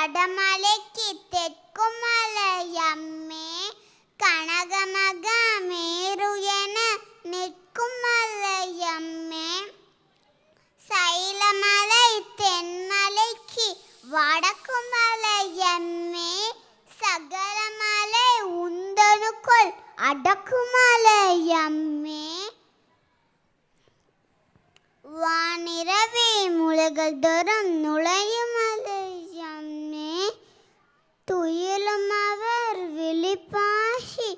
வடமலைக்கு தெற்கும் மலையம்மே கனகமக மேரு என நிற்கும் மலையம்மே சைலமலை தென்மலைக்கு வடக்கு மலையம்மே சகலமலை உந்தனுக்குள் அடக்கு மலையம்மே வானிரவே முலகள் தரும் நுழையும் மலையம்மே துயிலும் அவர் விழிப்பாசி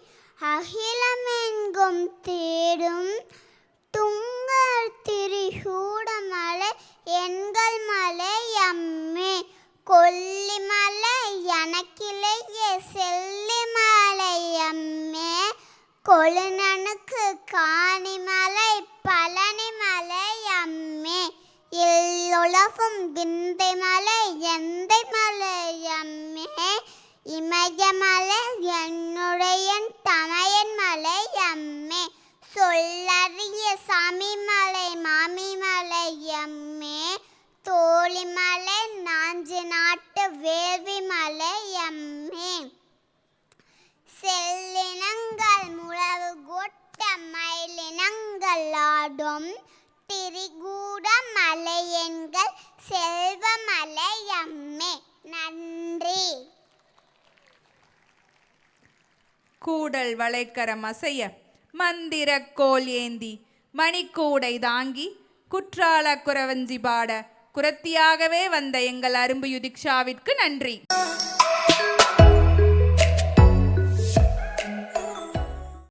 அகிலமெங்கும் தேடும் துங்கர் திரிசூட மலை எண்கள் மலையம்மே கொல்லிமலை எனக்கிளையே செல்லி மலையம்மே கொழுநனுக்கு காணிமலை பழனி மலையம்மே எல்லுலகும் விந்தை மலை எந்தை மலையம்மே இமயமலை என்னுடைய தமையன் மலையம்மே சொல்லறிய சாமிமலை மாமிமலையம்மே தோழிமலை நாஞ்சு நாட்டு வேள்வி மலையம்மே செல்லினங்கள் முழவு கொட்ட மயிலினங்கள் ஆடும் திரிகூட மலையெண்கள் செல்வ மலையம்மே. நன்றி. கூடல் வளைக்கரம் அசைய மந்திர கோல் ஏந்தி மணிக்கூடை தாங்கி குற்றால குறவஞ்சி பாட குரத்தியாகவே வந்த எங்கள் அரும்பு யுதிக்ஷாவிற்கு நன்றி.